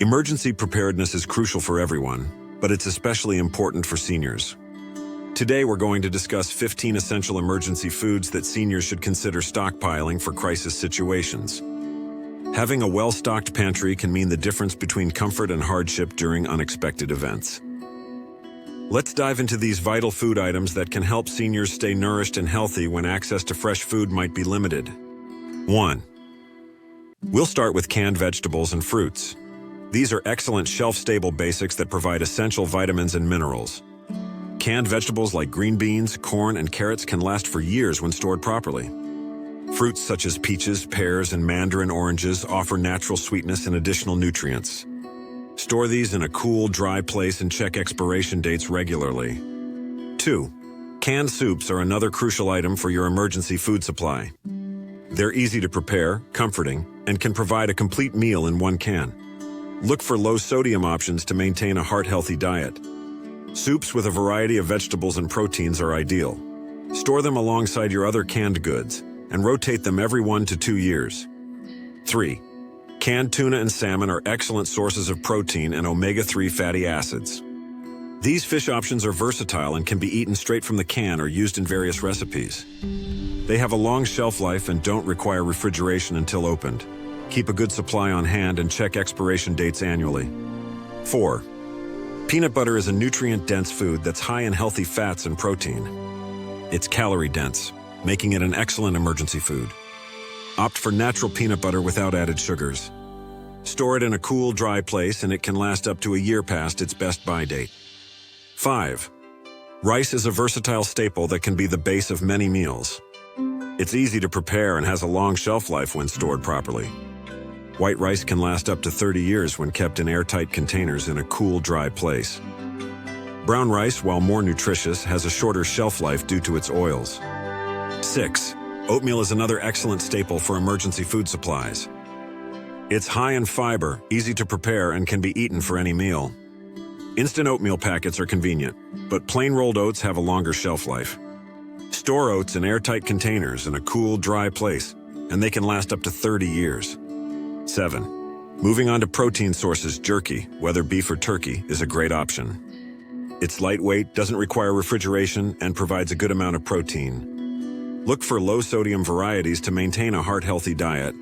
Emergency preparedness is crucial for everyone, but it's especially important for seniors. Today we're going to discuss 15 essential emergency foods that seniors should consider stockpiling for crisis situations. Having a well-stocked pantry can mean the difference between comfort and hardship during unexpected events. Let's dive into these vital food items that can help seniors stay nourished and healthy when access to fresh food might be limited. 1. We'll start with canned vegetables and fruits. These are excellent shelf-stable basics that provide essential vitamins and minerals. Canned vegetables like green beans, corn, and carrots can last for years when stored properly. Fruits such as peaches, pears, and mandarin oranges offer natural sweetness and additional nutrients. Store these in a cool, dry place and check expiration dates regularly. 2. Canned soups are another crucial item for your emergency food supply. They're easy to prepare, comforting, and can provide a complete meal in one can. Look for low-sodium options to maintain a heart-healthy diet. Soups with a variety of vegetables and proteins are ideal. Store them alongside your other canned goods and rotate them every 1 to 2 years. 3. Canned tuna and salmon are excellent sources of protein and omega-3 fatty acids. These fish options are versatile and can be eaten straight from the can or used in various recipes. They have a long shelf life and don't require refrigeration until opened. Keep a good supply on hand and check expiration dates annually. 4. Peanut butter is a nutrient-dense food that's high in healthy fats and protein. It's calorie-dense, making it an excellent emergency food. Opt for natural peanut butter without added sugars. Store it in a cool, dry place and it can last up to a year past its best-by date. 5. Rice is a versatile staple that can be the base of many meals. It's easy to prepare and has a long shelf life when stored properly. White rice can last up to 30 years when kept in airtight containers in a cool, dry place. Brown rice, while more nutritious, has a shorter shelf life due to its oils. 6. Oatmeal is another excellent staple for emergency food supplies. It's high in fiber, easy to prepare, and can be eaten for any meal. Instant oatmeal packets are convenient, but plain rolled oats have a longer shelf life. Store oats in airtight containers in a cool, dry place, and they can last up to 30 years. 7. Moving on to protein sources, jerky, whether beef or turkey, is a great option. It's lightweight, doesn't require refrigeration, and provides a good amount of protein. Look for low-sodium varieties to maintain a heart-healthy diet.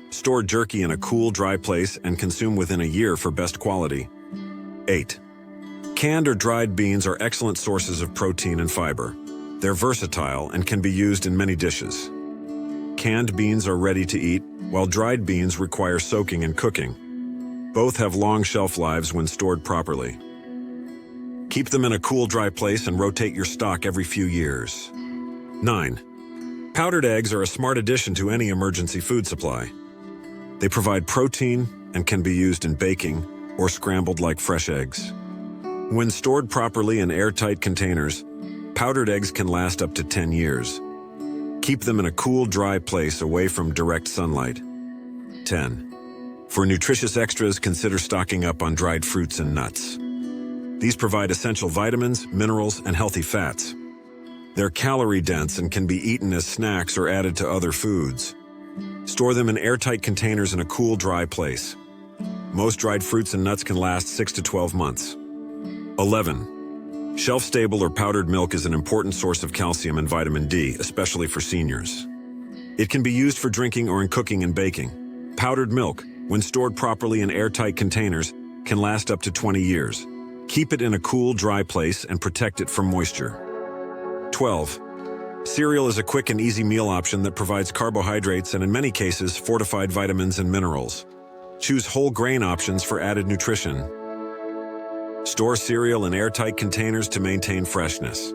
Store jerky in a cool, dry place and consume within a year for best quality. 8. Canned or dried beans are excellent sources of protein and fiber. They're versatile and can be used in many dishes. Canned beans are ready to eat, while dried beans require soaking and cooking. Both have long shelf lives when stored properly. Keep them in a cool, dry place and rotate your stock every few years. 9. Powdered eggs are a smart addition to any emergency food supply. They provide protein and can be used in baking or scrambled like fresh eggs. When stored properly in airtight containers, powdered eggs can last up to 10 years. Keep them in a cool, dry place away from direct sunlight. 10. For nutritious extras, consider stocking up on dried fruits and nuts. These provide essential vitamins, minerals, and healthy fats. They're calorie-dense and can be eaten as snacks or added to other foods. Store them in airtight containers in a cool, dry place. Most dried fruits and nuts can last 6 to 12 months. 11. Shelf-stable or powdered milk is an important source of calcium and vitamin D, especially for seniors. It can be used for drinking or in cooking and baking. Powdered milk, when stored properly in airtight containers, can last up to 20 years. Keep it in a cool, dry place and protect it from moisture. 12. Cereal is a quick and easy meal option that provides carbohydrates and, in many cases, fortified vitamins and minerals. Choose whole grain options for added nutrition. Store cereal in airtight containers to maintain freshness.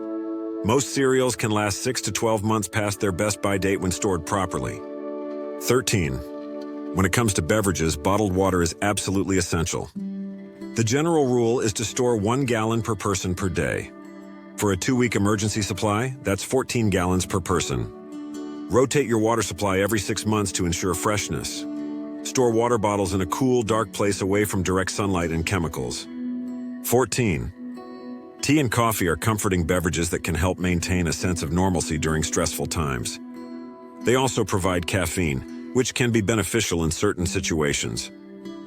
Most cereals can last 6 to 12 months past their best-by date when stored properly. 13. When it comes to beverages, bottled water is absolutely essential. The general rule is to store 1 gallon per person per day. For a 2-week emergency supply, that's 14 gallons per person. Rotate your water supply every 6 months to ensure freshness. Store water bottles in a cool, dark place away from direct sunlight and chemicals. 14. Tea and coffee are comforting beverages that can help maintain a sense of normalcy during stressful times. They also provide caffeine, which can be beneficial in certain situations.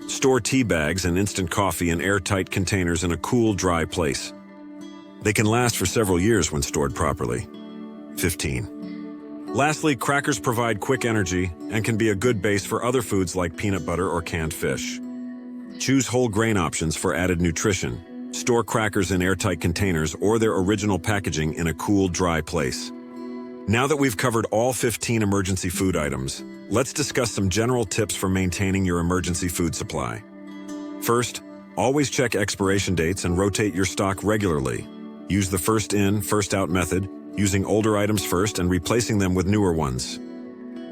Store tea bags and instant coffee in airtight containers in a cool, dry place. They can last for several years when stored properly. 15. Lastly, crackers provide quick energy and can be a good base for other foods like peanut butter or canned fish. Choose whole grain options for added nutrition. Store crackers in airtight containers or their original packaging in a cool, dry place. Now that we've covered all 15 emergency food items, let's discuss some general tips for maintaining your emergency food supply. First, always check expiration dates and rotate your stock regularly. Use the first in, first out method, using older items first and replacing them with newer ones.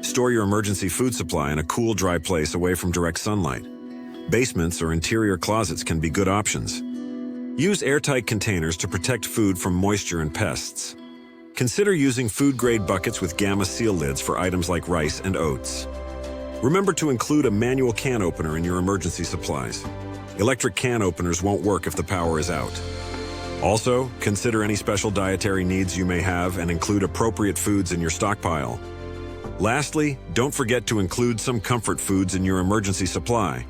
Store your emergency food supply in a cool, dry place away from direct sunlight. Basements or interior closets can be good options. Use airtight containers to protect food from moisture and pests. Consider using food-grade buckets with gamma seal lids for items like rice and oats. Remember to include a manual can opener in your emergency supplies. Electric can openers won't work if the power is out. Also, consider any special dietary needs you may have and include appropriate foods in your stockpile. Lastly, don't forget to include some comfort foods in your emergency supply.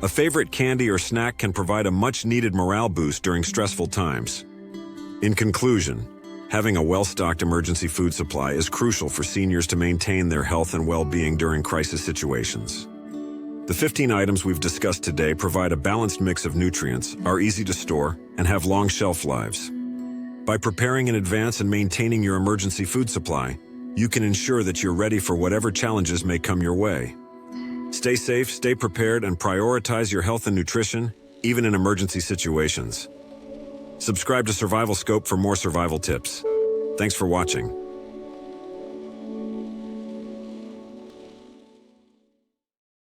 A favorite candy or snack can provide a much-needed morale boost during stressful times. In conclusion, having a well-stocked emergency food supply is crucial for seniors to maintain their health and well-being during crisis situations. The 15 items we've discussed today provide a balanced mix of nutrients, are easy to store, and have long shelf lives. By preparing in advance and maintaining your emergency food supply, you can ensure that you're ready for whatever challenges may come your way. Stay safe, stay prepared, and prioritize your health and nutrition, even in emergency situations. Subscribe to SurvivalScope for more survival tips. Thanks for watching.